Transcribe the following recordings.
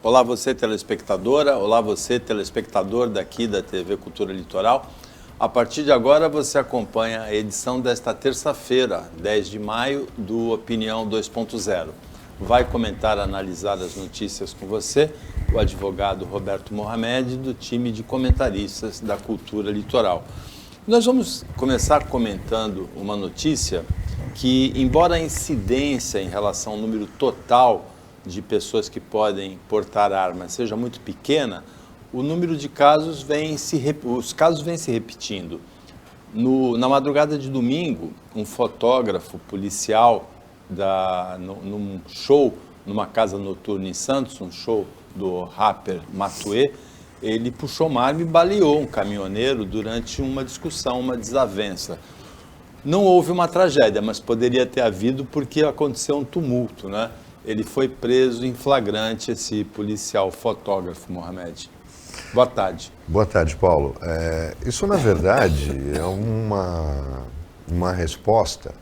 Olá você telespectadora, olá você telespectador daqui da TV Cultura Litoral. A partir de agora você acompanha a edição desta terça-feira, 10 de maio, do Opinião 2.0. Vai comentar, analisar as notícias com você, o advogado Roberto Mohamed, do time de comentaristas da Cultura Litoral. Nós vamos começar comentando uma notícia que, embora a incidência em relação ao número total de pessoas que podem portar armas seja muito pequena, o número de casos vem se repetindo. Na madrugada de domingo, um fotógrafo policial num show, numa casa noturna em Santos, um show do rapper Matuê, ele puxou uma arma e baleou um caminhoneiro durante uma discussão, uma desavença. Não houve uma tragédia, mas poderia ter havido porque aconteceu um tumulto, né? Ele foi preso em flagrante, esse policial fotógrafo, Mohamed. Boa tarde. Boa tarde, Paulo. Isso, na verdade, é uma resposta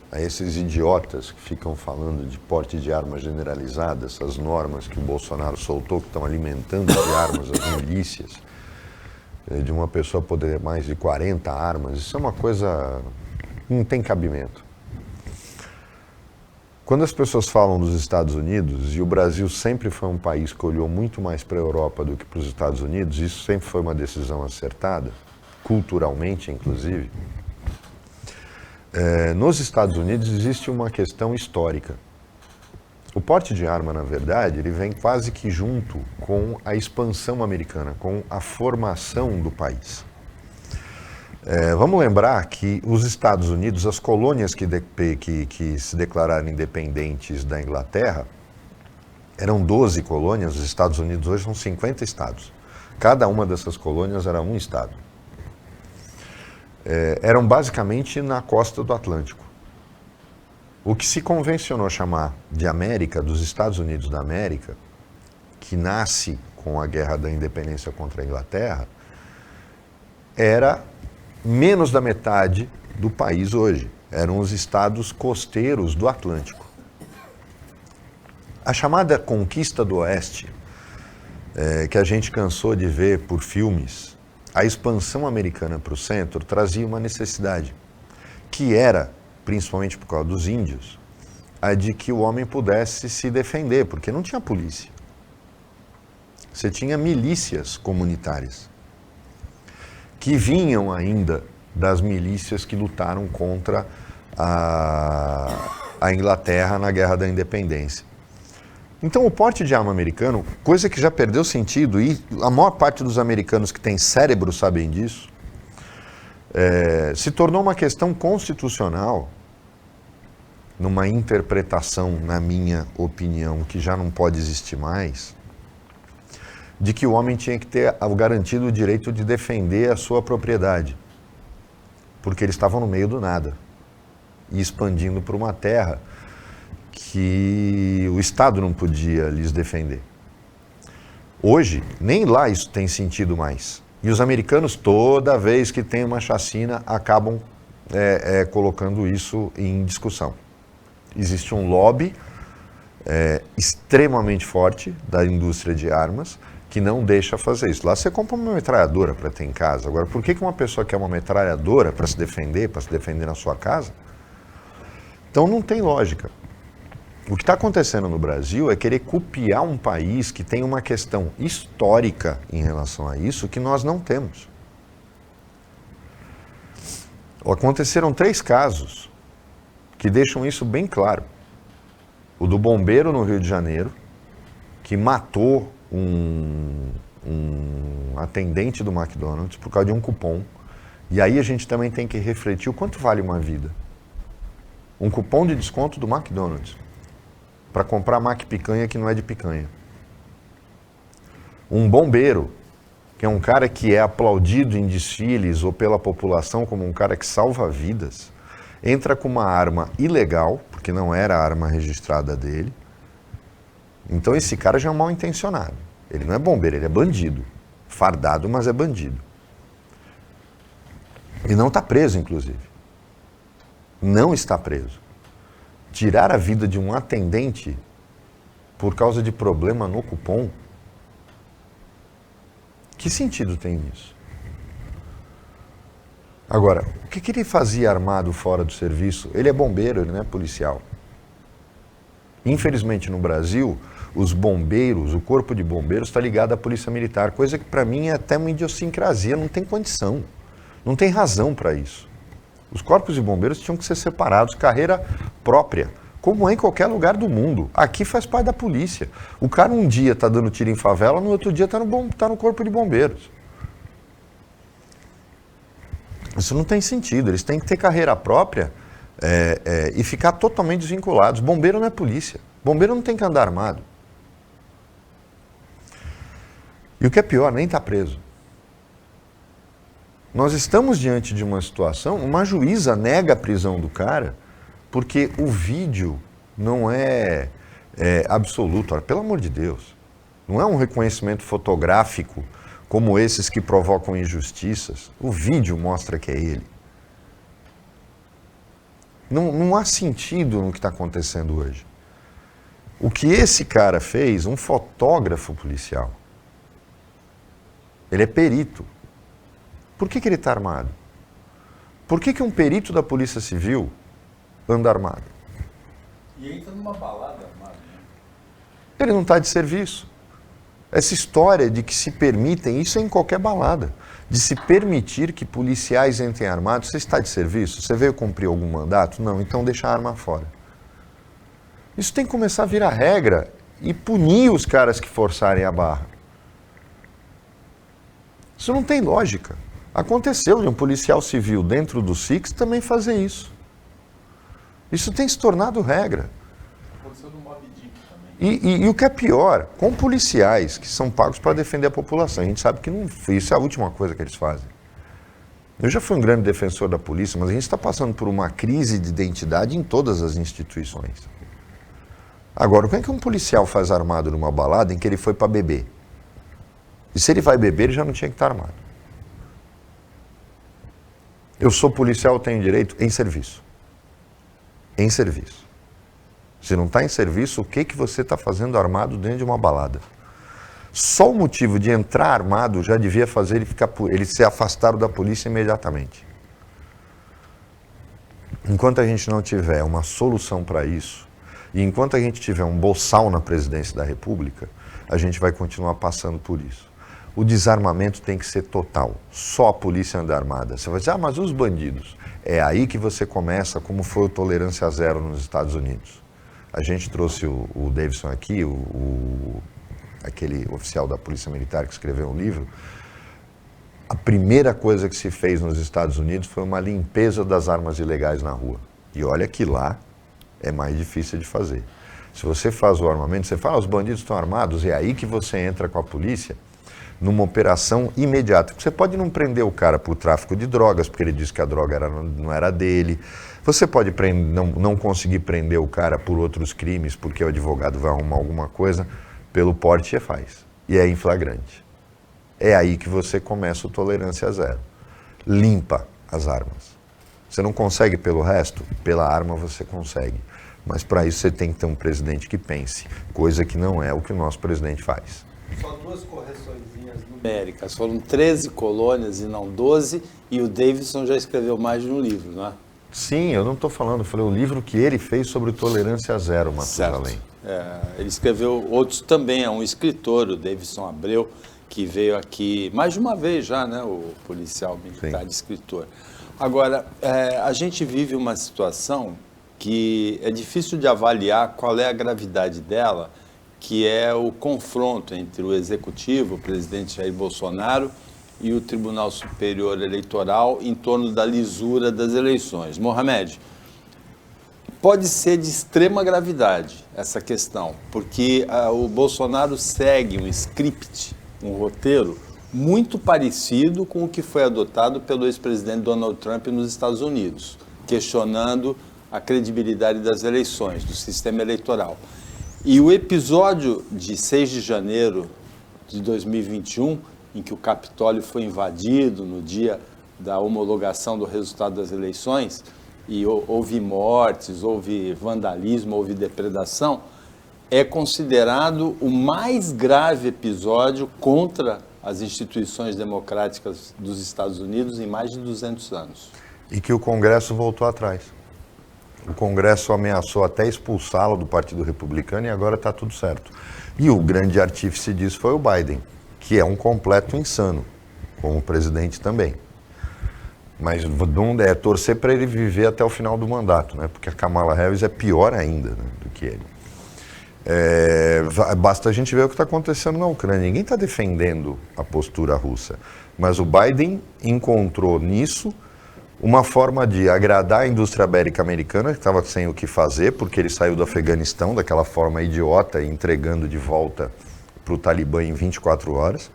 a esses idiotas que ficam falando de porte de arma generalizada, essas normas que o Bolsonaro soltou, que estão alimentando de armas as milícias, de uma pessoa poder mais de 40 armas. Isso é uma coisa que não tem cabimento. Quando as pessoas falam dos Estados Unidos, e o Brasil sempre foi um país que olhou muito mais para a Europa do que para os Estados Unidos, isso sempre foi uma decisão acertada, culturalmente inclusive, nos Estados Unidos existe uma questão histórica. O porte de arma, na verdade, ele vem quase que junto com a expansão americana, com a formação do país. Vamos lembrar que os Estados Unidos, as colônias que se declararam independentes da Inglaterra, eram 12 colônias, os Estados Unidos hoje são 50 estados. Cada uma dessas colônias era um estado. Eram basicamente na costa do Atlântico. O que se convencionou chamar de América, dos Estados Unidos da América, que nasce com a Guerra da Independência contra a Inglaterra, era menos da metade do país hoje. Eram os estados costeiros do Atlântico. A chamada Conquista do Oeste, que a gente cansou de ver por filmes, a expansão americana para o centro trazia uma necessidade, que era, principalmente por causa dos índios, a de que o homem pudesse se defender, porque não tinha polícia. Você tinha milícias comunitárias, que vinham ainda das milícias que lutaram contra a Inglaterra na Guerra da Independência. Então o porte de arma americano, coisa que já perdeu sentido, e a maior parte dos americanos que têm cérebro sabem disso, se tornou uma questão constitucional, numa interpretação, na minha opinião, que já não pode existir mais, de que o homem tinha que ter garantido o direito de defender a sua propriedade, porque eles estavam no meio do nada e expandindo para uma terra que o Estado não podia lhes defender. Hoje, nem lá isso tem sentido mais. E os americanos, toda vez que tem uma chacina, acabam colocando isso em discussão. Existe um lobby extremamente forte da indústria de armas, que não deixa fazer isso. Lá você compra uma metralhadora para ter em casa. Agora, por que uma pessoa quer uma metralhadora para se defender na sua casa? Então não tem lógica. O que está acontecendo no Brasil é querer copiar um país que tem uma questão histórica em relação a isso que nós não temos. Aconteceram 3 casos que deixam isso bem claro. O do bombeiro no Rio de Janeiro, que matou um atendente do McDonald's por causa de um cupom. E aí a gente também tem que refletir o quanto vale uma vida. Um cupom de desconto do McDonald's para comprar Mac picanha que não é de picanha. Um bombeiro, que é um cara que é aplaudido em desfiles ou pela população como um cara que salva vidas, entra com uma arma ilegal, porque não era a arma registrada dele. Então esse cara já é mal intencionado. Ele não é bombeiro, ele é bandido. Fardado, mas é bandido. E não está preso, inclusive. Não está preso. Tirar a vida de um atendente por causa de problema no cupom Que sentido tem isso? Agora, o que ele fazia armado fora do serviço? Ele é bombeiro, ele não é policial. Infelizmente, no Brasil, os bombeiros, o corpo de bombeiros está ligado à polícia militar, coisa que para mim é até uma idiosincrasia, não tem condição, não tem razão para isso. Os corpos de bombeiros tinham que ser separados, carreira própria, como é em qualquer lugar do mundo. Aqui faz parte da polícia. O cara um dia está dando tiro em favela, no outro dia está no corpo de bombeiros. Isso não tem sentido, eles têm que ter carreira própria e ficar totalmente desvinculados. Bombeiro não é polícia, bombeiro não tem que andar armado. E o que é pior, nem está preso. Nós estamos diante de uma situação, uma juíza nega a prisão do cara, porque o vídeo não é absoluto. Olha, pelo amor de Deus, não é um reconhecimento fotográfico como esses que provocam injustiças. O vídeo mostra que é ele. Não há sentido no que está acontecendo hoje. O que esse cara fez, um fotógrafo policial, ele é perito. Por que ele está armado? Por que um perito da Polícia Civil anda armado? E entra numa balada armado, né? Ele não está de serviço. Essa história de que se permitem, isso é em qualquer balada, de se permitir que policiais entrem armados, você está de serviço? Você veio cumprir algum mandato? Não, então deixa a arma fora. Isso tem que começar a virar regra e punir os caras que forçarem a barra. Isso não tem lógica. Aconteceu de um policial civil dentro do SIX também fazer isso. Isso tem se tornado regra. Aconteceu no Mob Dick também. E o que é pior, com policiais que são pagos para defender a população. A gente sabe que não, isso é a última coisa que eles fazem. Eu já fui um grande defensor da polícia, mas a gente está passando por uma crise de identidade em todas as instituições. Agora, como é que um policial faz armado numa balada em que ele foi para beber? E se ele vai beber, ele já não tinha que estar armado. Eu sou policial, tenho direito em serviço. Em serviço. Se não está em serviço, o que você está fazendo armado dentro de uma balada? Só o motivo de entrar armado já devia fazer ele ser afastado da polícia imediatamente. Enquanto a gente não tiver uma solução para isso, e enquanto a gente tiver um boçal na presidência da República, a gente vai continuar passando por isso. O desarmamento tem que ser total. Só a polícia anda armada. Você vai dizer, mas os bandidos? É aí que você começa, como foi o Tolerância Zero nos Estados Unidos. A gente trouxe o Davidson aqui, aquele oficial da Polícia Militar que escreveu um livro. A primeira coisa que se fez nos Estados Unidos foi uma limpeza das armas ilegais na rua. E olha que lá é mais difícil de fazer. Se você faz o armamento, você fala, os bandidos estão armados, é aí que você entra com a polícia numa operação imediata. Você pode não prender o cara por tráfico de drogas, porque ele disse que a droga não era dele. Você pode não conseguir prender o cara por outros crimes, porque o advogado vai arrumar alguma coisa, pelo porte você faz. E é em flagrante. É aí que você começa o Tolerância Zero. Limpa as armas. Você não consegue pelo resto? Pela arma você consegue. Mas para isso você tem que ter um presidente que pense, coisa que não é o que o nosso presidente faz. Só duas correçõezinhas numéricas. Foram 13 colônias e não 12, e o Davidson já escreveu mais de um livro, não é? Sim, eu não estou falando, eu falei o livro que ele fez sobre o Tolerância Zero, Matusalém. Ele escreveu outros também, é um escritor, o Davidson Abreu, que veio aqui mais de uma vez já, né, o policial militar, de escritor. Agora, a gente vive uma situação que é difícil de avaliar qual é a gravidade dela, que é o confronto entre o Executivo, o presidente Jair Bolsonaro, e o Tribunal Superior Eleitoral em torno da lisura das eleições. Mohamed, pode ser de extrema gravidade essa questão, porque o Bolsonaro segue um script, um roteiro, muito parecido com o que foi adotado pelo ex-presidente Donald Trump nos Estados Unidos, questionando a credibilidade das eleições, do sistema eleitoral. E o episódio de 6 de janeiro de 2021, em que o Capitólio foi invadido no dia da homologação do resultado das eleições, e houve mortes, houve vandalismo, houve depredação, é considerado o mais grave episódio contra as instituições democráticas dos Estados Unidos em mais de 200 anos. E que o Congresso voltou atrás. O Congresso ameaçou até expulsá-lo do Partido Republicano e agora está tudo certo. E o grande artífice disso foi o Biden, que é um completo insano, como presidente também. Mas é torcer para ele viver até o final do mandato, né? Porque a Kamala Harris é pior ainda, né, do que ele. Basta a gente ver o que está acontecendo na Ucrânia. Ninguém está defendendo a postura russa, mas o Biden encontrou nisso uma forma de agradar a indústria bélica americana, que estava sem o que fazer, porque ele saiu do Afeganistão daquela forma idiota, entregando de volta para o Talibã em 24 horas.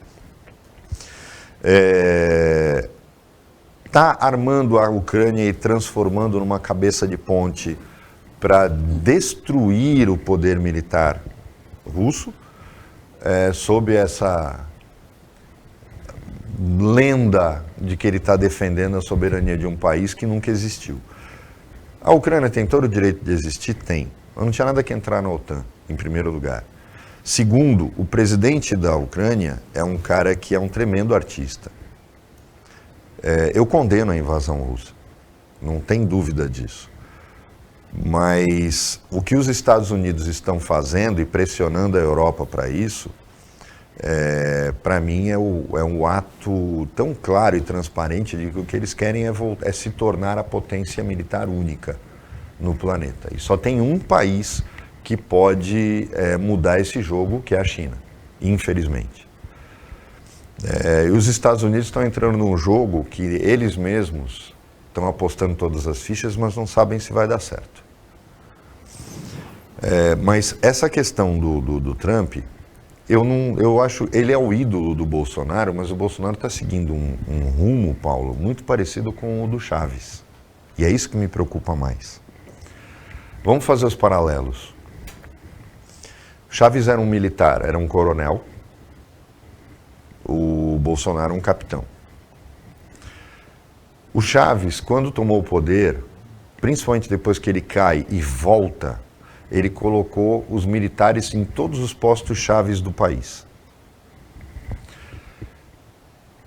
Está armando a Ucrânia e transformando numa cabeça de ponte para destruir o poder militar russo, sob essa lenda de que ele está defendendo a soberania de um país que nunca existiu. A Ucrânia tem todo o direito de existir? Tem. Não tinha nada que entrar na OTAN, em primeiro lugar. Segundo, o presidente da Ucrânia é um cara que é um tremendo artista. Eu condeno a invasão russa, não tem dúvida disso. Mas o que os Estados Unidos estão fazendo e pressionando a Europa para isso, para mim é um ato tão claro e transparente de que o que eles querem é se tornar a potência militar única no planeta. E só tem um país que pode mudar esse jogo, que é a China, infelizmente. E os Estados Unidos estão entrando num jogo que eles mesmos estão apostando todas as fichas, mas não sabem se vai dar certo. Mas essa questão do Trump, eu acho, ele é o ídolo do Bolsonaro, mas o Bolsonaro está seguindo um rumo, Paulo, muito parecido com o do Chaves. E é isso que me preocupa mais. Vamos fazer os paralelos. Chaves era um militar, era um coronel. O Bolsonaro um capitão. O Chaves, quando tomou o poder, principalmente depois que ele cai e volta, ele colocou os militares em todos os postos chaves do país.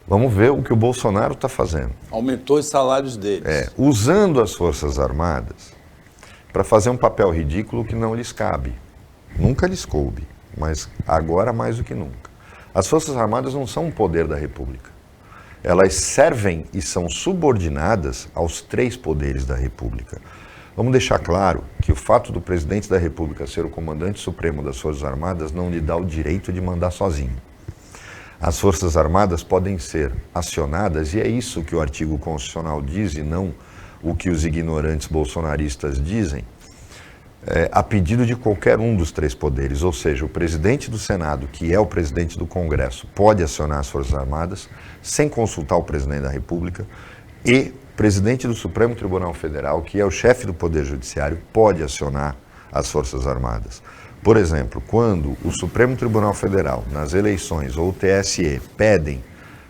Vamos ver o que o Bolsonaro está fazendo. Aumentou os salários deles. Usando as Forças Armadas para fazer um papel ridículo que não lhes cabe. Nunca lhes coube, mas agora mais do que nunca. As Forças Armadas não são um poder da República. Elas servem e são subordinadas aos 3 poderes da República. Vamos deixar claro que o fato do presidente da República ser o comandante supremo das Forças Armadas não lhe dá o direito de mandar sozinho. As Forças Armadas podem ser acionadas, e é isso que o artigo constitucional diz, e não o que os ignorantes bolsonaristas dizem, a pedido de qualquer um dos 3 poderes, ou seja, o presidente do Senado, que é o presidente do Congresso, pode acionar as Forças Armadas sem consultar o presidente da República, e o presidente do Supremo Tribunal Federal, que é o chefe do Poder Judiciário, pode acionar as Forças Armadas. Por exemplo, quando o Supremo Tribunal Federal, nas eleições, ou o TSE,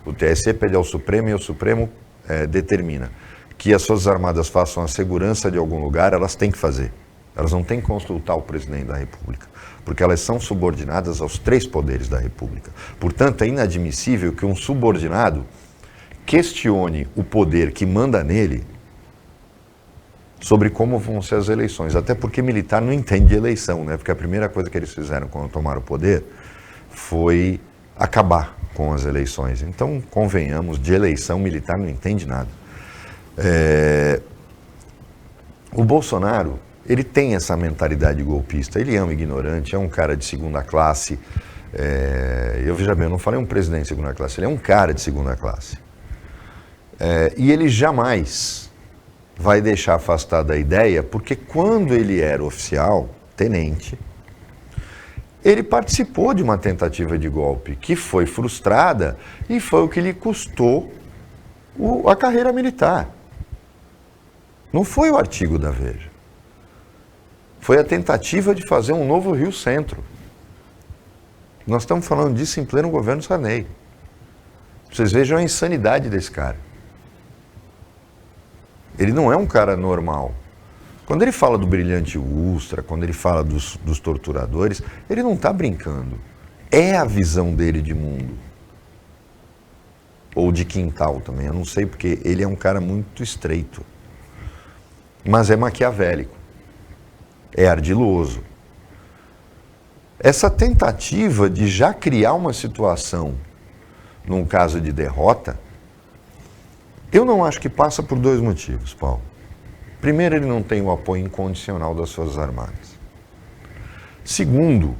o TSE pede ao Supremo e o Supremo determina que as Forças Armadas façam a segurança de algum lugar, elas têm que fazer. Elas não têm que consultar o presidente da República, porque elas são subordinadas aos 3 poderes da República. Portanto, é inadmissível que um subordinado questione o poder que manda nele sobre como vão ser as eleições. Até porque militar não entende de eleição, né? Porque a primeira coisa que eles fizeram quando tomaram o poder foi acabar com as eleições. Então, convenhamos, de eleição militar não entende nada. O Bolsonaro, ele tem essa mentalidade golpista, ele é um ignorante, é um cara de segunda classe. Veja bem, eu não falei um presidente de segunda classe, ele é um cara de segunda classe. E ele jamais vai deixar afastar da ideia, porque quando ele era oficial, tenente, ele participou de uma tentativa de golpe que foi frustrada e foi o que lhe custou a carreira militar. Não foi o artigo da Veja. Foi a tentativa de fazer um novo Rio Centro. Nós estamos falando disso em pleno governo Sarney. Vocês vejam a insanidade desse cara. Ele não é um cara normal. Quando ele fala do brilhante Ustra, quando ele fala dos torturadores, ele não está brincando. É a visão dele de mundo. ou de quintal também, eu não sei, porque ele é um cara muito estreito. Mas é maquiavélico, é ardiloso. Essa tentativa de já criar uma situação, num caso de derrota, eu não acho que passa por dois motivos, Paulo. Primeiro, ele não tem o apoio incondicional das Forças Armadas. Segundo,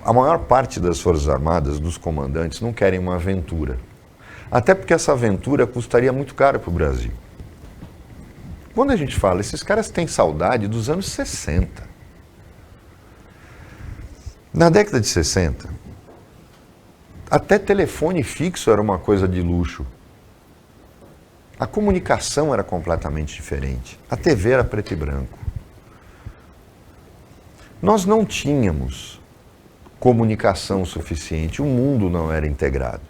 a maior parte das Forças Armadas, dos comandantes, não querem uma aventura. Até porque essa aventura custaria muito caro para o Brasil. Quando a gente fala, esses caras têm saudade dos anos 60. Na década de 60, até telefone fixo era uma coisa de luxo. A comunicação era completamente diferente. A TV era preto e branco. Nós não tínhamos comunicação suficiente, o mundo não era integrado.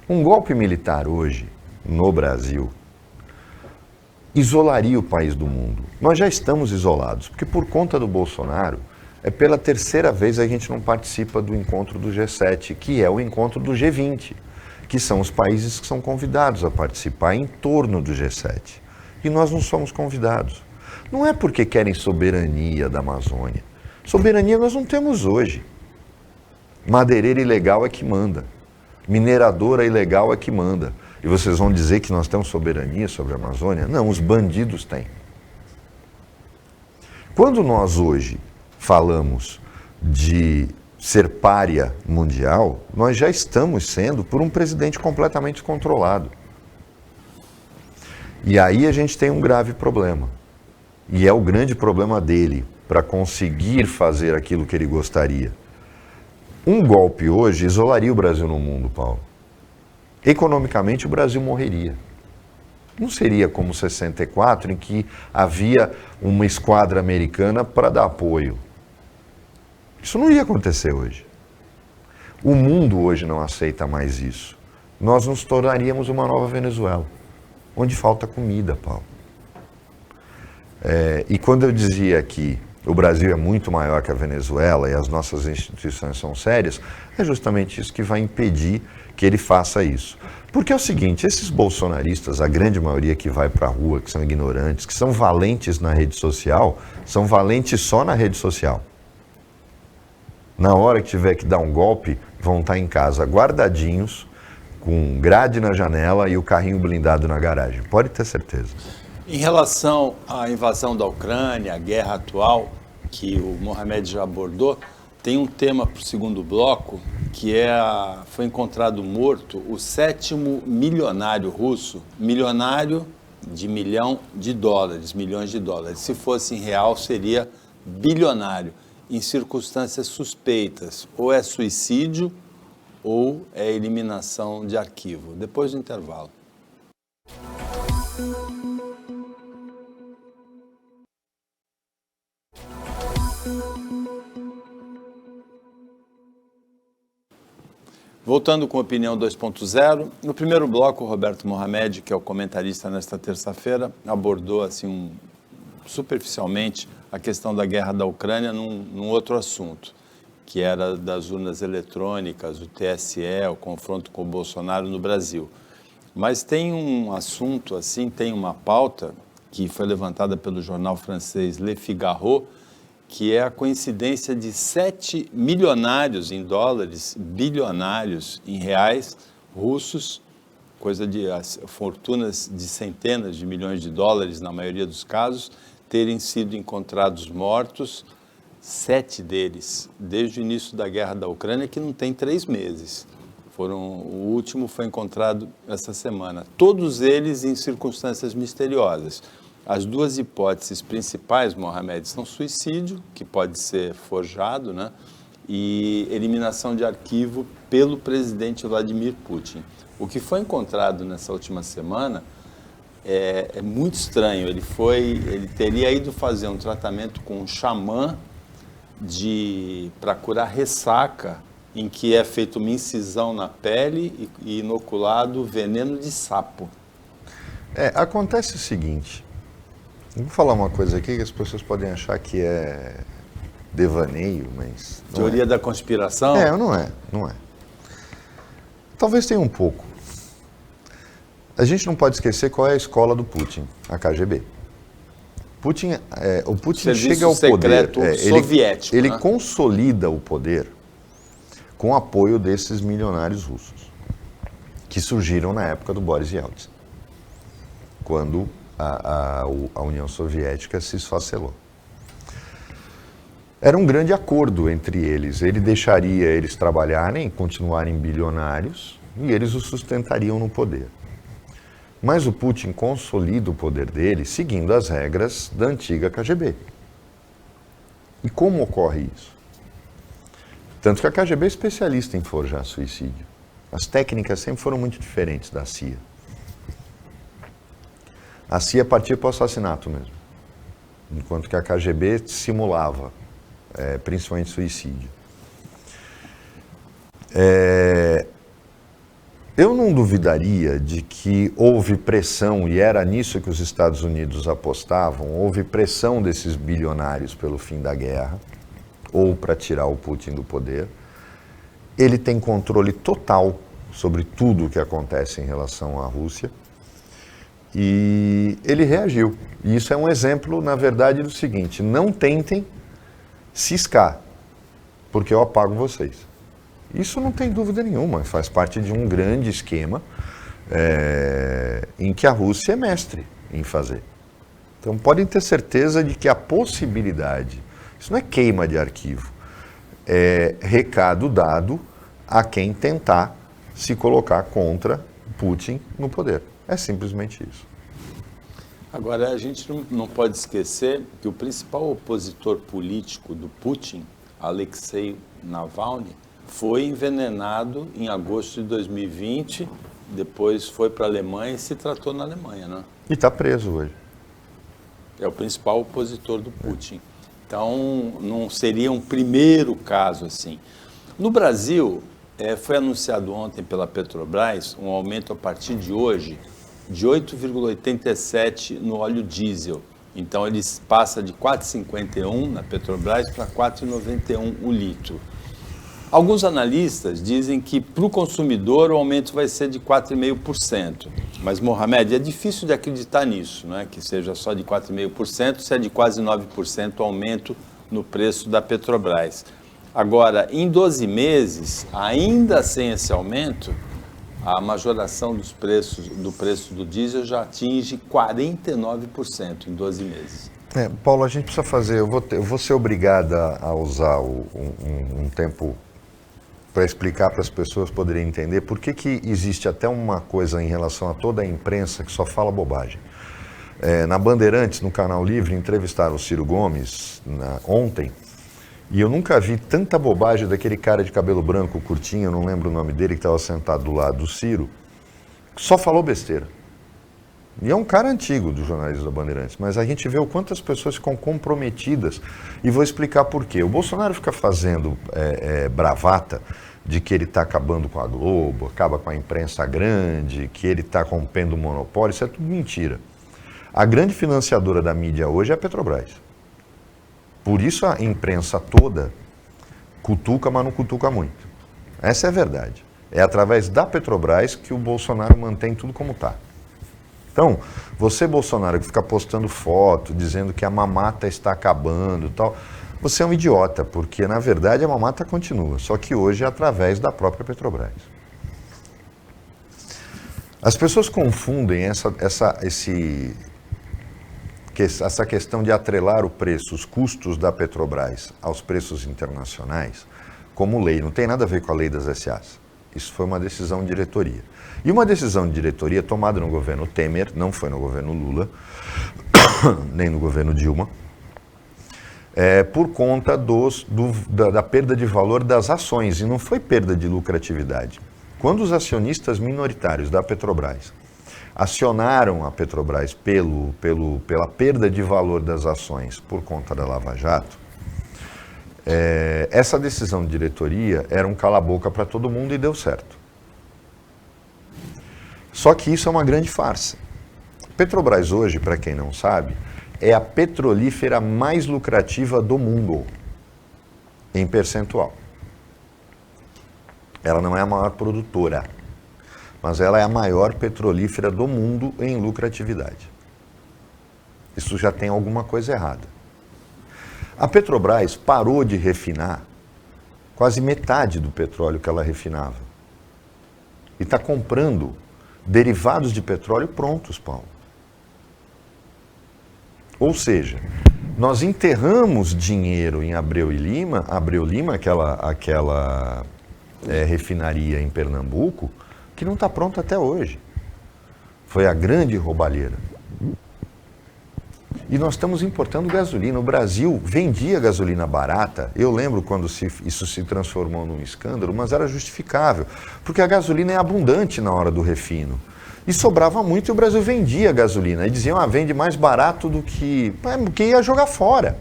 Um golpe militar hoje, no Brasil, isolaria o país do mundo. Nós já estamos isolados, porque por conta do Bolsonaro, é pela terceira vez a gente não participa do encontro do G7, que é o encontro do G20, que são os países que são convidados a participar em torno do G7. E nós não somos convidados. Não é porque querem soberania da Amazônia. Soberania nós não temos hoje. Madeireira ilegal é que manda. Mineradora ilegal é que manda. E vocês vão dizer que nós temos soberania sobre a Amazônia? Não, os bandidos têm. Quando nós hoje falamos de ser pária mundial, nós já estamos sendo por um presidente completamente controlado. E aí a gente tem um grave problema. E é o grande problema dele, para conseguir fazer aquilo que ele gostaria. Um golpe hoje isolaria o Brasil no mundo, Paulo. Economicamente, o Brasil morreria. Não seria como 64, em que havia uma esquadra americana para dar apoio. Isso não ia acontecer hoje. O mundo hoje não aceita mais isso. Nós nos tornaríamos uma nova Venezuela, onde falta comida, Paulo. E quando eu dizia que o Brasil é muito maior que a Venezuela e as nossas instituições são sérias, é justamente isso que vai impedir que ele faça isso. Porque é o seguinte, esses bolsonaristas, a grande maioria que vai para a rua, que são ignorantes, que são valentes na rede social, são valentes só na rede social. Na hora que tiver que dar um golpe, vão estar em casa guardadinhos, com grade na janela e o carrinho blindado na garagem. Pode ter certeza. Em relação à invasão da Ucrânia, a guerra atual, que o Mohamed já abordou, tem um tema para o segundo bloco, que foi encontrado morto o 7º milionário russo, milionário de milhões de dólares. Se fosse em real, seria bilionário, em circunstâncias suspeitas. Ou é suicídio ou é eliminação de arquivo. Depois do intervalo. Voltando com a Opinião 2.0, no primeiro bloco, o Roberto Mohamed, que é o comentarista nesta terça-feira, abordou assim, superficialmente a questão da guerra da Ucrânia num outro assunto, que era das urnas eletrônicas, o TSE, o confronto com o Bolsonaro no Brasil. Mas tem um assunto, assim, tem uma pauta que foi levantada pelo jornal francês Le Figaro, que é a coincidência de 7 milionários em dólares, bilionários em reais russos, coisa de fortunas de centenas de milhões de dólares, na maioria dos casos, terem sido encontrados mortos, 7 deles, desde o início da guerra da Ucrânia, que não tem 3 meses. O último foi encontrado essa semana. Todos eles em circunstâncias misteriosas. As duas hipóteses principais, Mohamed, são suicídio, que pode ser forjado, né? E eliminação de arquivo pelo presidente Vladimir Putin. O que foi encontrado nessa última semana é muito estranho. Ele teria ido fazer um tratamento com um xamã para curar ressaca, em que é feita uma incisão na pele e inoculado veneno de sapo. Acontece o seguinte, vou falar uma coisa aqui que as pessoas podem achar que é devaneio, mas... Teoria da conspiração? Não é. Talvez tenha um pouco. A gente não pode esquecer qual é a escola do Putin, a KGB. O Putin Serviço chega ao poder, soviético, ele né? consolida o poder com o apoio desses milionários russos, que surgiram na época do Boris Yeltsin, quando a União Soviética se esfacelou. Era um grande acordo entre eles. Ele deixaria eles trabalharem, continuarem bilionários, e eles o sustentariam no poder. Mas o Putin consolida o poder dele seguindo as regras da antiga KGB. E como ocorre isso? Tanto que a KGB é especialista em forjar suicídio. As técnicas sempre foram muito diferentes da CIA. A CIA partia para o assassinato mesmo, enquanto que a KGB simulava, principalmente suicídio. Eu não duvidaria de que houve pressão, e era nisso que os Estados Unidos apostavam, houve pressão desses bilionários pelo fim da guerra, ou para tirar o Putin do poder. Ele tem controle total sobre tudo o que acontece em relação à Rússia, e ele reagiu. E isso é um exemplo, na verdade, do seguinte: não tentem ciscar, porque eu apago vocês. Isso não tem dúvida nenhuma, faz parte de um grande esquema em que a Rússia é mestre em fazer. Então podem ter certeza de que a possibilidade, isso não é queima de arquivo, é recado dado a quem tentar se colocar contra Putin no poder. É simplesmente isso. Agora, a gente não pode esquecer que o principal opositor político do Putin, Alexei Navalny, foi envenenado em agosto de 2020, depois foi para a Alemanha e se tratou na Alemanha, né? E está preso hoje. É o principal opositor do Putin. Então, não seria um primeiro caso assim. No Brasil, foi anunciado ontem pela Petrobras um aumento a partir de hoje de 8,87 no óleo diesel. Então, ele passa de 4,51 na Petrobras para 4,91 o litro. Alguns analistas dizem que para o consumidor o aumento vai ser de 4,5%. Mas, Mohamed, é difícil de acreditar nisso, não é? Que seja só de 4,5%, se é de quase 9% o aumento no preço da Petrobras. Agora, em 12 meses, ainda sem esse aumento, a majoração do preço do diesel já atinge 49% em 12 meses. Paulo, a gente precisa fazer, eu vou ser obrigada a usar um tempo para explicar para as pessoas poderem entender por que existe até uma coisa em relação a toda a imprensa que só fala bobagem. Na Bandeirantes, no Canal Livre, entrevistaram o Ciro Gomes ontem, e eu nunca vi tanta bobagem daquele cara de cabelo branco curtinho, eu não lembro o nome dele, que estava sentado do lado do Ciro, que só falou besteira. E é um cara antigo do jornalismo da Bandeirantes, mas a gente vê o quanto as pessoas ficam comprometidas, e vou explicar por quê. O Bolsonaro fica fazendo bravata de que ele está acabando com a Globo, acaba com a imprensa grande, que ele está rompendo o monopólio, isso é tudo mentira. A grande financiadora da mídia hoje é a Petrobras. Por isso a imprensa toda cutuca, mas não cutuca muito. Essa é a verdade. É através da Petrobras que o Bolsonaro mantém tudo como está. Então, você, Bolsonaro, que fica postando foto, dizendo que a mamata está acabando e tal, você é um idiota, porque, na verdade, a mamata continua, só que hoje é através da própria Petrobras. As pessoas confundem essa questão de atrelar o preço, os custos da Petrobras aos preços internacionais, como lei. Não tem nada a ver com a lei das SAs. Isso foi uma decisão de diretoria. E uma decisão de diretoria tomada no governo Temer, não foi no governo Lula, nem no governo Dilma, por conta da perda de valor das ações, e não foi perda de lucratividade. Quando os acionistas minoritários da Petrobras acionaram a Petrobras pela perda de valor das ações por conta da Lava Jato, essa decisão de diretoria era um cala-boca para todo mundo e deu certo. Só que isso é uma grande farsa. Petrobras hoje, para quem não sabe, é a petrolífera mais lucrativa do mundo, em percentual. Ela não é a maior produtora, mas ela é a maior petrolífera do mundo em lucratividade. Isso já tem alguma coisa errada. A Petrobras parou de refinar quase metade do petróleo que ela refinava. E está comprando derivados de petróleo prontos, Paulo. Ou seja, nós enterramos dinheiro em Abreu Lima, aquela refinaria em Pernambuco, que não está pronta até hoje. Foi a grande roubalheira. E nós estamos importando gasolina. O Brasil vendia gasolina barata. Eu lembro quando isso se transformou num escândalo, mas era justificável, porque a gasolina é abundante na hora do refino. E sobrava muito e o Brasil vendia gasolina. E diziam, vende mais barato do que ia jogar fora.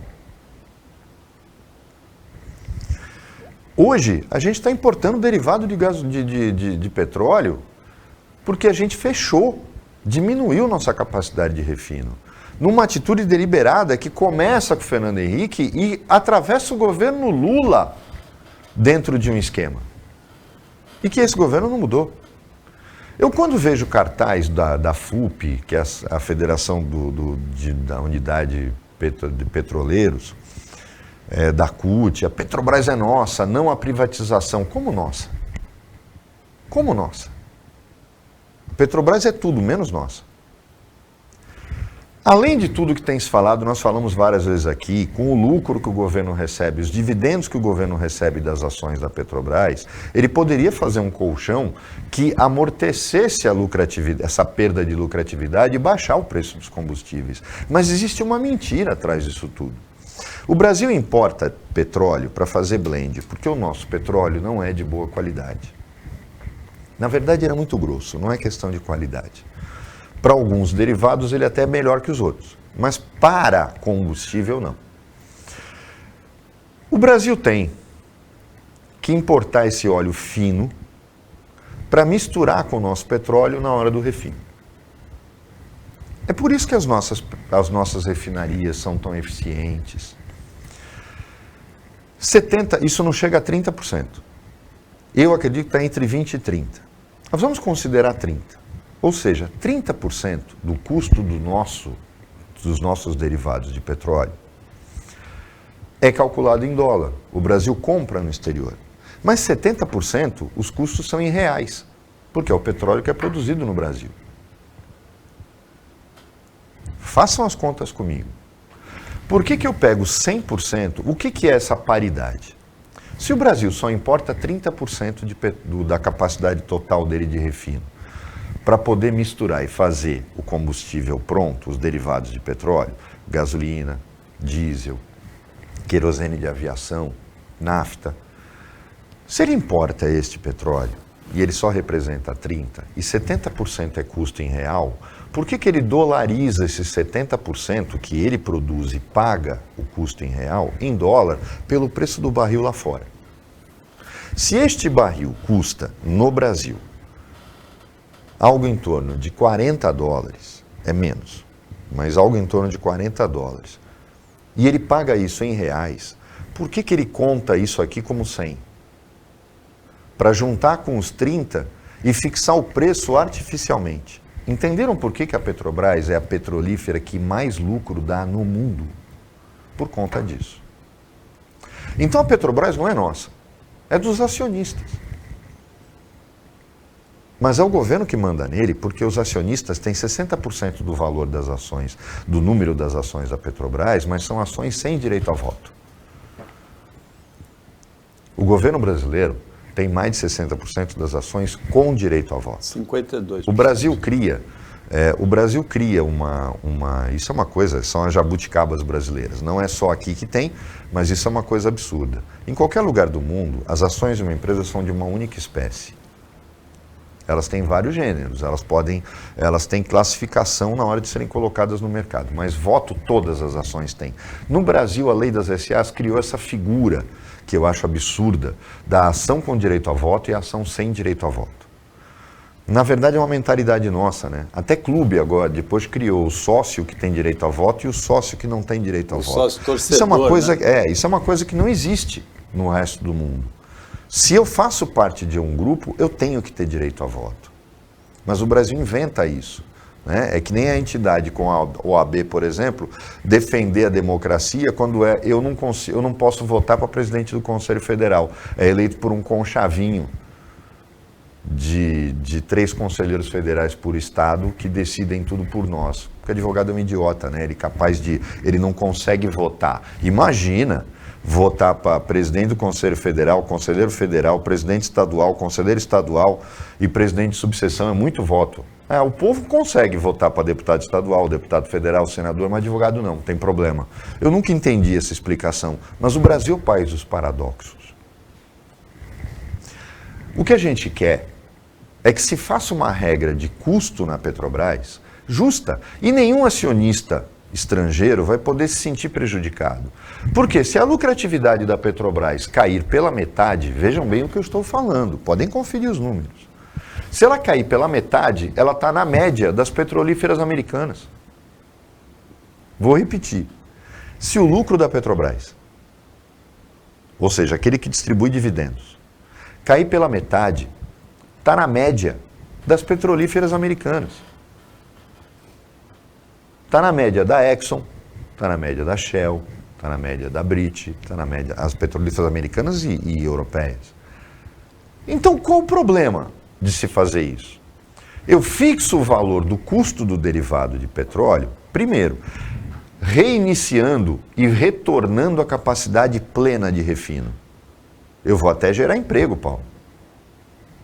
Hoje, a gente está importando derivado de petróleo porque a gente fechou, diminuiu nossa capacidade de refino. Numa atitude deliberada que começa com o Fernando Henrique e atravessa o governo Lula dentro de um esquema. E que esse governo não mudou. Eu, quando vejo cartaz da FUP, que é a Federação da Unidade de Petroleiros, da CUT, a Petrobras é nossa, não a privatização. Como nossa? Como nossa? A Petrobras é tudo, menos nossa. Além de tudo que tem se falado, nós falamos várias vezes aqui, com o lucro que o governo recebe, os dividendos que o governo recebe das ações da Petrobras, ele poderia fazer um colchão que amortecesse a lucratividade, essa perda de lucratividade e baixar o preço dos combustíveis. Mas existe uma mentira atrás disso tudo. O Brasil importa petróleo para fazer blend, porque o nosso petróleo não é de boa qualidade. Na verdade, ele é muito grosso, não é questão de qualidade. Para alguns derivados ele até é melhor que os outros, mas para combustível não. O Brasil tem que importar esse óleo fino para misturar com o nosso petróleo na hora do refino. É por isso que as nossas refinarias são tão eficientes. Isso não chega a 30%. Eu acredito que está entre 20% e 30%. Nós vamos considerar 30%. Ou seja, 30% do custo dos nossos derivados de petróleo é calculado em dólar. O Brasil compra no exterior. Mas 70% os custos são em reais, porque é o petróleo que é produzido no Brasil. Façam as contas comigo. Por que eu pego 100%? O que é essa paridade? Se o Brasil só importa 30% da capacidade total dele de refino, para poder misturar e fazer o combustível pronto, os derivados de petróleo, gasolina, diesel, querosene de aviação, nafta. Se ele importa este petróleo e ele só representa 30% e 70% é custo em real, por que ele dolariza esses 70% que ele produz e paga o custo em real em dólar pelo preço do barril lá fora? Se este barril custa no Brasil algo em torno de $40, é menos, mas algo em torno de $40, e ele paga isso em reais, por que ele conta isso aqui como 100? Para juntar com os 30 e fixar o preço artificialmente. Entenderam por que a Petrobras é a petrolífera que mais lucro dá no mundo? Por conta disso. Então a Petrobras não é nossa, é dos acionistas. Mas é o governo que manda nele, porque os acionistas têm 60% do valor das ações, do número das ações da Petrobras, mas são ações sem direito a voto. O governo brasileiro tem mais de 60% das ações com direito a voto. 52%. O Brasil cria isso é uma coisa, são as jabuticabas brasileiras. Não é só aqui que tem, mas isso é uma coisa absurda. Em qualquer lugar do mundo, as ações de uma empresa são de uma única espécie. Elas têm vários gêneros, elas têm classificação na hora de serem colocadas no mercado, mas voto todas as ações têm. No Brasil, a lei das SAs criou essa figura, que eu acho absurda, da ação com direito a voto e a ação sem direito a voto. Na verdade, é uma mentalidade nossa, né? Até clube agora, depois criou o sócio que tem direito a voto e o sócio que não tem direito a voto. Sócio torcedor, isso é uma coisa que não existe no resto do mundo. Se eu faço parte de um grupo, eu tenho que ter direito a voto. Mas o Brasil inventa isso. Né? É que nem a entidade com a OAB, por exemplo, defender a democracia quando eu não posso votar para presidente do Conselho Federal. É eleito por um conchavinho de 3 conselheiros federais por estado que decidem tudo por nós. Porque advogado é um idiota, né? Ele não consegue votar. Imagina votar para presidente do Conselho Federal, conselheiro federal, presidente estadual, conselheiro estadual e presidente de subseção, é muito voto. O povo consegue votar para deputado estadual, deputado federal, senador, mas advogado não, tem problema. Eu nunca entendi essa explicação, mas o Brasil é o país dos paradoxos. O que a gente quer é que se faça uma regra de custo na Petrobras justa e nenhum acionista estrangeiro vai poder se sentir prejudicado. Porque se a lucratividade da Petrobras cair pela metade, vejam bem o que eu estou falando, podem conferir os números. Se ela cair pela metade, ela está na média das petrolíferas americanas. Vou repetir. Se o lucro da Petrobras, ou seja, aquele que distribui dividendos, cair pela metade, está na média das petrolíferas americanas. Está na média da Exxon, está na média da Shell, está na média da Brit, está na média das petrolíferas americanas e europeias. Então, qual o problema de se fazer isso? Eu fixo o valor do custo do derivado de petróleo, primeiro, reiniciando e retornando a capacidade plena de refino. Eu vou até gerar emprego, Paulo.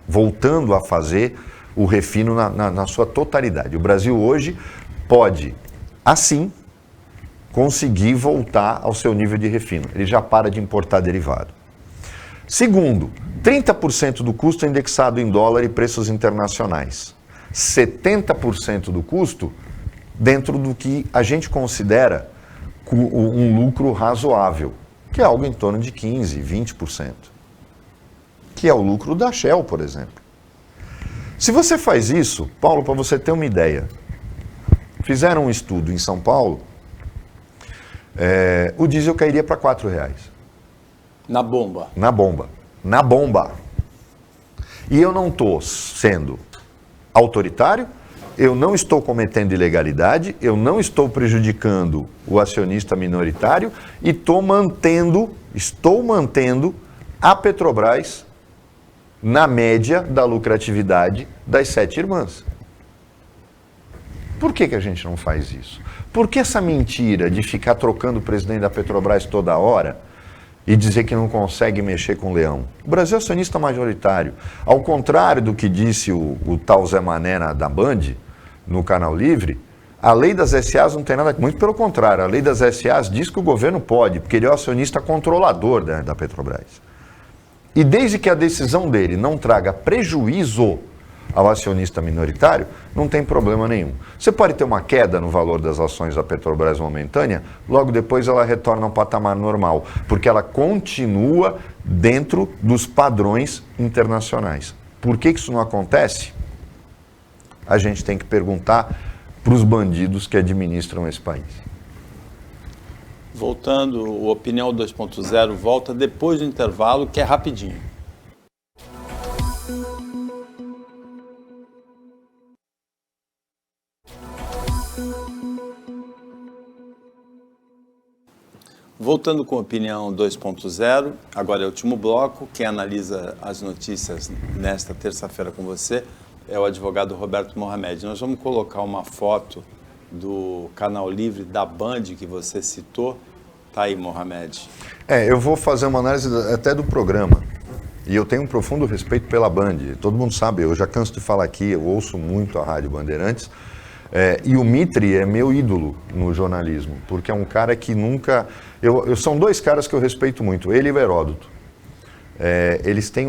Voltando a fazer o refino na sua totalidade. O Brasil hoje pode, assim, conseguir voltar ao seu nível de refino. Ele já para de importar derivado. Segundo, 30% do custo é indexado em dólar e preços internacionais. 70% do custo dentro do que a gente considera um lucro razoável, que é algo em torno de 15%, 20%. Que é o lucro da Shell, por exemplo. Se você faz isso, Paulo, para você ter uma ideia, fizeram um estudo em São Paulo, o diesel cairia para R$4. Na bomba. Na bomba. Na bomba. E eu não estou sendo autoritário, eu não estou cometendo ilegalidade, eu não estou prejudicando o acionista minoritário e estou mantendo a Petrobras na média da lucratividade das 7 irmãs. Por que a gente não faz isso? Por que essa mentira de ficar trocando o presidente da Petrobras toda hora e dizer que não consegue mexer com o leão? O Brasil é acionista majoritário. Ao contrário do que disse o tal Zé Mané da Band, no Canal Livre, a lei das SAs não tem nada, muito pelo contrário, a lei das SAs diz que o governo pode, porque ele é o acionista controlador da Petrobras. E desde que a decisão dele não traga prejuízo ao acionista minoritário, não tem problema nenhum. Você pode ter uma queda no valor das ações da Petrobras momentânea, logo depois ela retorna a um patamar normal, porque ela continua dentro dos padrões internacionais. Por que isso não acontece? A gente tem que perguntar para os bandidos que administram esse país. Voltando, o Opinião 2.0 volta depois do intervalo, que é rapidinho. Voltando com a Opinião 2.0, agora é o último bloco. Quem analisa as notícias nesta terça-feira com você é o advogado Roberto Mohamed. Nós vamos colocar uma foto do Canal Livre da Band que você citou. Tá aí, Mohamed. Eu vou fazer uma análise até do programa. E eu tenho um profundo respeito pela Band. Todo mundo sabe, eu já canso de falar aqui, eu ouço muito a Rádio Bandeirantes. E o Mitre é meu ídolo no jornalismo, porque é um cara que nunca... São 2 caras que eu respeito muito, ele e o Heródoto. Eles têm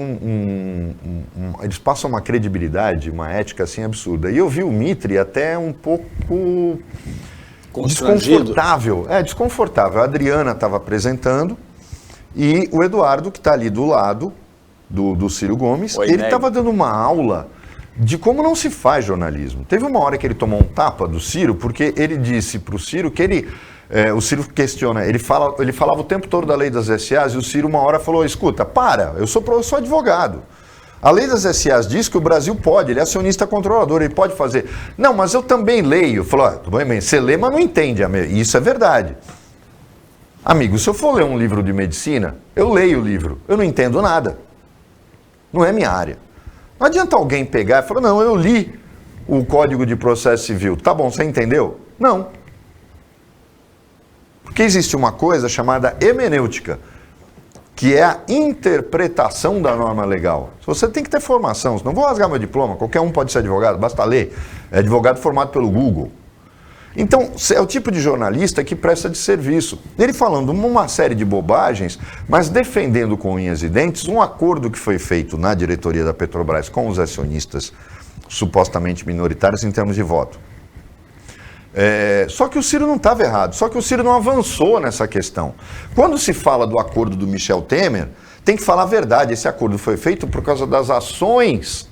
eles passam uma credibilidade, uma ética assim absurda. E eu vi o Mitre até um pouco desconfortável. Desconfortável. A Adriana estava apresentando e o Eduardo, que está ali do lado do Ciro Gomes, ele estava dando uma aula de como não se faz jornalismo. Teve uma hora que ele tomou um tapa do Ciro, porque ele disse para o Ciro que o Ciro questiona, ele falava o tempo todo da lei das SAs e o Ciro uma hora falou, escuta, eu sou advogado. A lei das SAs diz que o Brasil pode, ele é acionista controlador, ele pode fazer. Não, mas eu também leio. Falou, tudo bem, você lê, mas não entende. Isso é verdade. Amigo, se eu for ler um livro de medicina, eu leio o livro, eu não entendo nada. Não é minha área. Não adianta alguém pegar e falar, não, eu li o Código de Processo Civil. Tá bom, você entendeu? Não. Porque existe uma coisa chamada hermenêutica, que é a interpretação da norma legal. Você tem que ter formação, senão vou rasgar meu diploma, qualquer um pode ser advogado, basta ler. É advogado formado pelo Google. Então, é o tipo de jornalista que presta de serviço. Ele falando uma série de bobagens, mas defendendo com unhas e dentes um acordo que foi feito na diretoria da Petrobras com os acionistas supostamente minoritários em termos de voto. Só que o Ciro não estava errado, só que o Ciro não avançou nessa questão. Quando se fala do acordo do Michel Temer, tem que falar a verdade. Esse acordo foi feito por causa das ações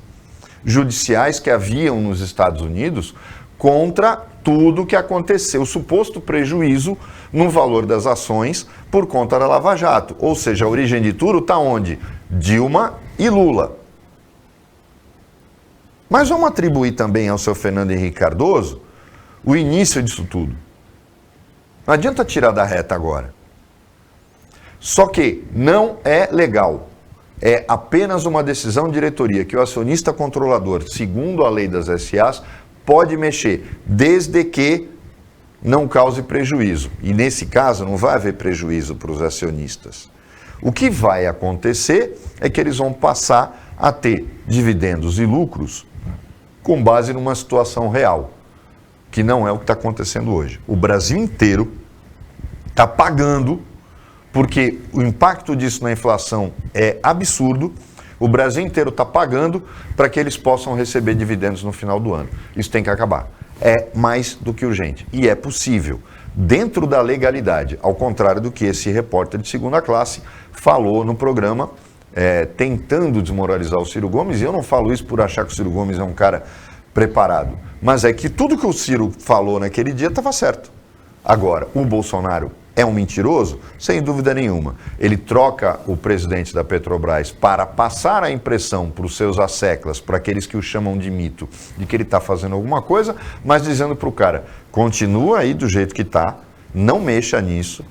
judiciais que haviam nos Estados Unidos contra tudo que aconteceu, o suposto prejuízo no valor das ações por conta da Lava Jato. Ou seja, a origem de tudo está onde? Dilma e Lula. Mas vamos atribuir também ao seu Fernando Henrique Cardoso o início disso tudo. Não adianta tirar da reta agora. Só que não é legal. É apenas uma decisão de diretoria que o acionista controlador, segundo a lei das SAs, pode mexer, desde que não cause prejuízo. E nesse caso não vai haver prejuízo para os acionistas. O que vai acontecer é que eles vão passar a ter dividendos e lucros com base numa situação real, que não é o que está acontecendo hoje. O Brasil inteiro está pagando, porque o impacto disso na inflação é absurdo. O Brasil inteiro está pagando para que eles possam receber dividendos no final do ano. Isso tem que acabar. É mais do que urgente. E é possível, dentro da legalidade, ao contrário do que esse repórter de segunda classe falou no programa, tentando desmoralizar o Ciro Gomes. E eu não falo isso por achar que o Ciro Gomes é um cara preparado. Mas é que tudo que o Ciro falou naquele dia estava certo. Agora, o Bolsonaro é um mentiroso? Sem dúvida nenhuma. Ele troca o presidente da Petrobras para passar a impressão para os seus asseclas, para aqueles que o chamam de mito, de que ele está fazendo alguma coisa, mas dizendo para o cara, continua aí do jeito que está, não mexa nisso,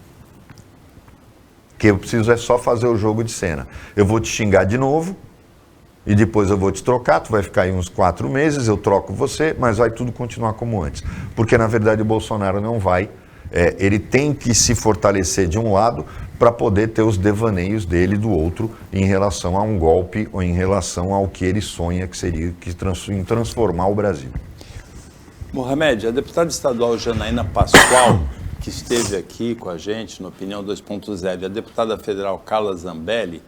que eu preciso é só fazer o jogo de cena. Eu vou te xingar de novo, e depois eu vou te trocar, tu vai ficar aí uns 4 meses, eu troco você, mas vai tudo continuar como antes. Porque, na verdade, o Bolsonaro não vai. Ele tem que se fortalecer de um lado para poder ter os devaneios dele do outro em relação a um golpe ou em relação ao que ele sonha que seria transformar o Brasil. Mohamed, a deputada estadual Janaína Pascoal, que esteve aqui com a gente no Opinião 2.0, e a deputada federal Carla Zambelli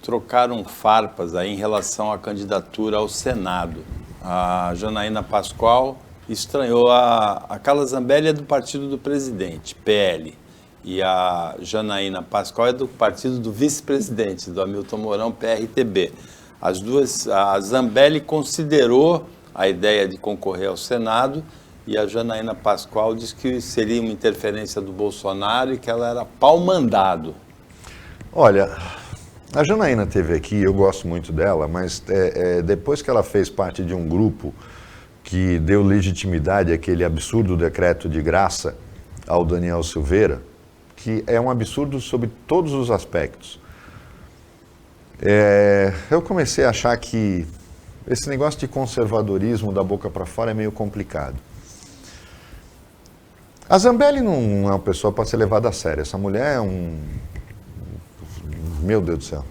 trocaram farpas aí em relação à candidatura ao Senado. A Janaína Pascoal estranhou, a Carla Zambelli é do partido do presidente, PL, e a Janaína Pascoal é do partido do vice-presidente, do Hamilton Mourão, PRTB. As duas, a Zambelli considerou a ideia de concorrer ao Senado e a Janaína Pascoal disse que seria uma interferência do Bolsonaro e que ela era pau-mandado. Olha, a Janaína esteve aqui, eu gosto muito dela, mas depois que ela fez parte de um grupo que deu legitimidade àquele absurdo decreto de graça ao Daniel Silveira, que é um absurdo sob todos os aspectos. Eu comecei a achar que esse negócio de conservadorismo da boca para fora é meio complicado. A Zambelli não é uma pessoa para ser levada a sério. Essa mulher é Meu Deus do céu.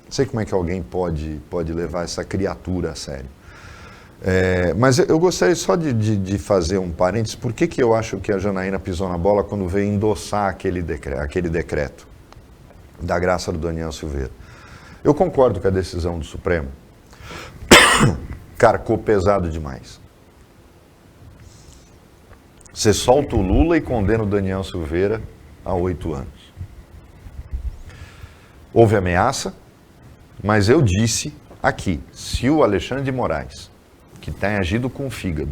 Não sei como é que alguém pode levar essa criatura a sério. Mas eu gostaria só de fazer um parênteses. Por que eu acho que a Janaína pisou na bola quando veio endossar aquele decreto da graça do Daniel Silveira? Eu concordo com a decisão do Supremo. Carcou pesado demais. Você solta o Lula e condena o Daniel Silveira a 8 anos. Houve ameaça, mas eu disse aqui, se o Alexandre de Moraes, que tem agido com o fígado,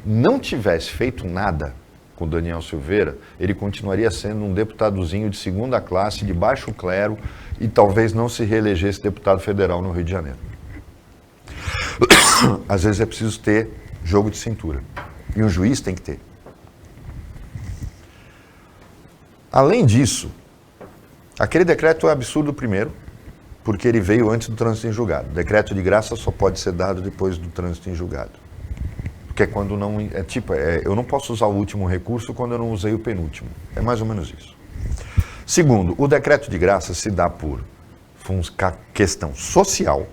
não tivesse feito nada com o Daniel Silveira, ele continuaria sendo um deputadozinho de segunda classe, de baixo clero, e talvez não se reelegesse deputado federal no Rio de Janeiro. Às vezes é preciso ter jogo de cintura. E um juiz tem que ter. Além disso, aquele decreto é absurdo primeiro, porque ele veio antes do trânsito em julgado. Decreto de graça só pode ser dado depois do trânsito em julgado. Porque é quando não... eu não posso usar o último recurso quando eu não usei o penúltimo. É mais ou menos isso. Segundo, o decreto de graça se dá por questão social,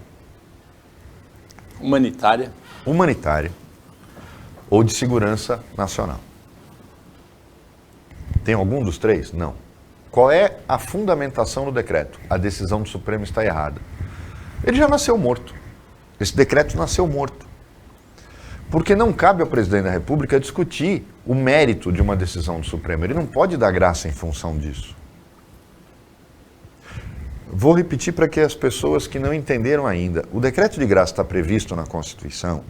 humanitária ou de segurança nacional. Tem algum dos três? Não. Qual é a fundamentação do decreto? A decisão do Supremo está errada. Ele já nasceu morto. Esse decreto nasceu morto. Porque não cabe ao presidente da República discutir o mérito de uma decisão do Supremo. Ele não pode dar graça em função disso. Vou repetir para que as pessoas que não entenderam ainda. O decreto de graça está previsto na Constituição.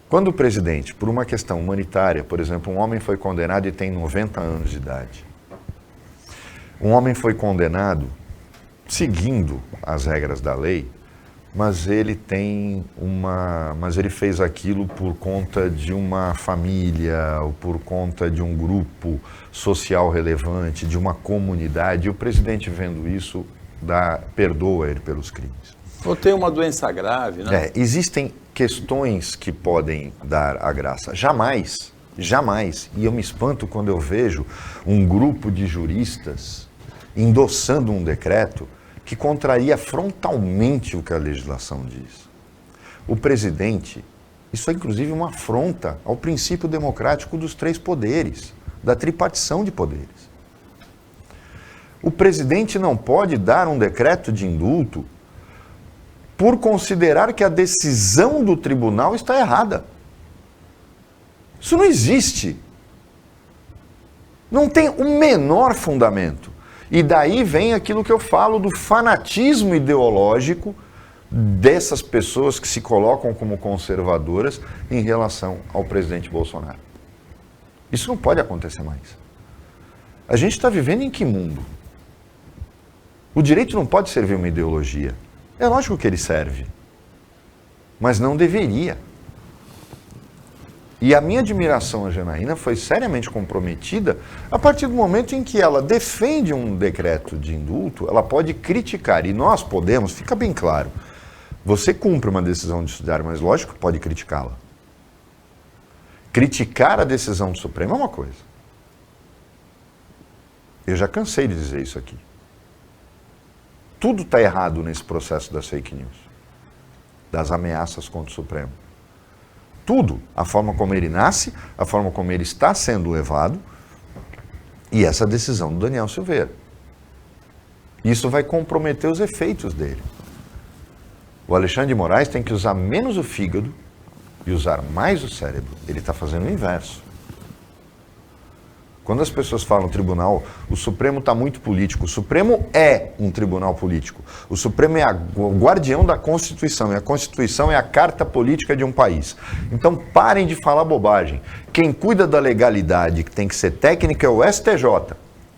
Quando o presidente, por uma questão humanitária, por exemplo, um homem foi condenado e tem 90 anos de idade. Um homem foi condenado seguindo as regras da lei, mas ele fez aquilo por conta de uma família, ou por conta de um grupo social relevante, de uma comunidade, e o presidente, vendo isso, perdoa ele pelos crimes. Ou tem uma doença grave, né? Existem questões que podem dar a graça. Jamais, e eu me espanto quando eu vejo um grupo de juristas endossando um decreto que contraria frontalmente o que a legislação diz. O presidente, isso é inclusive uma afronta ao princípio democrático dos três poderes, da tripartição de poderes. O presidente não pode dar um decreto de indulto por considerar que a decisão do tribunal está errada. Isso não existe. Não tem o menor fundamento. E daí vem aquilo que eu falo do fanatismo ideológico dessas pessoas que se colocam como conservadoras em relação ao presidente Bolsonaro. Isso não pode acontecer mais. A gente está vivendo em que mundo? O direito não pode servir uma ideologia. É lógico que ele serve, mas não deveria. E a minha admiração à Janaína foi seriamente comprometida a partir do momento em que ela defende um decreto de indulto. Ela pode criticar, e nós podemos, fica bem claro, você cumpre uma decisão de judiciário, mas lógico que pode criticá-la. Criticar a decisão do Supremo é uma coisa. Eu já cansei de dizer isso aqui. Tudo está errado nesse processo das fake news, das ameaças contra o Supremo. Tudo, a forma como ele nasce, a forma como ele está sendo levado e essa decisão do Daniel Silveira. Isso vai comprometer os efeitos dele. O Alexandre de Moraes tem que usar menos o fígado e usar mais o cérebro. Ele está fazendo o inverso. Quando as pessoas falam tribunal, o Supremo está muito político. O Supremo é um tribunal político. O Supremo é o guardião da Constituição. E a Constituição é a carta política de um país. Então parem de falar bobagem. Quem cuida da legalidade, que tem que ser técnica, é o STJ.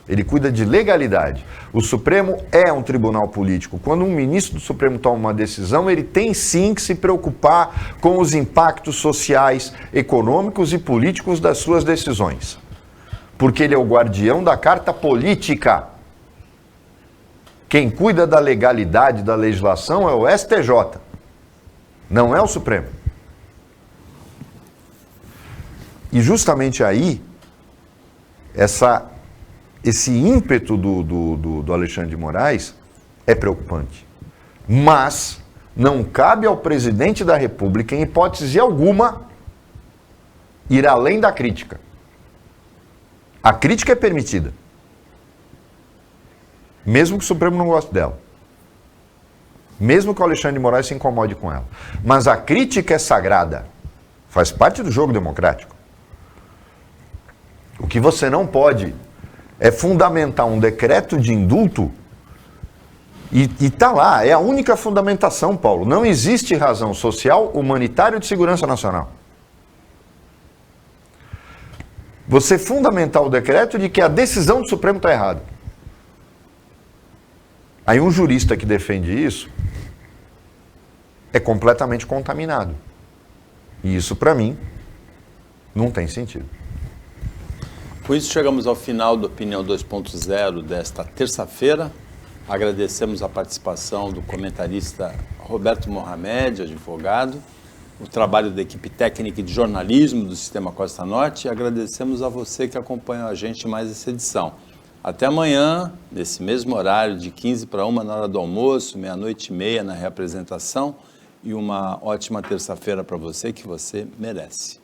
Ele cuida de legalidade. O Supremo é um tribunal político. Quando um ministro do Supremo toma uma decisão, ele tem sim que se preocupar com os impactos sociais, econômicos e políticos das suas decisões. Porque ele é o guardião da carta política. Quem cuida da legalidade da legislação é o STJ, não é o Supremo. E justamente aí, esse ímpeto do Alexandre de Moraes é preocupante. Mas não cabe ao presidente da República, em hipótese alguma, ir além da crítica. A crítica é permitida, mesmo que o Supremo não goste dela, mesmo que o Alexandre de Moraes se incomode com ela. Mas a crítica é sagrada, faz parte do jogo democrático. O que você não pode é fundamentar um decreto de indulto e está lá, é a única fundamentação, Paulo. Não existe razão social, humanitária ou de segurança nacional. Você fundamentar o decreto de que a decisão do Supremo está errada. Aí um jurista que defende isso, é completamente contaminado. E isso, para mim, não tem sentido. Com isso, chegamos ao final do Opinião 2.0 desta terça-feira. Agradecemos a participação do comentarista Roberto Mohamed, advogado, o trabalho da equipe técnica de jornalismo do Sistema Costa Norte e agradecemos a você que acompanhou a gente mais essa edição. Até amanhã, nesse mesmo horário, de 15 para 1 na hora do almoço, 00:30 na reapresentação e uma ótima terça-feira para você que você merece.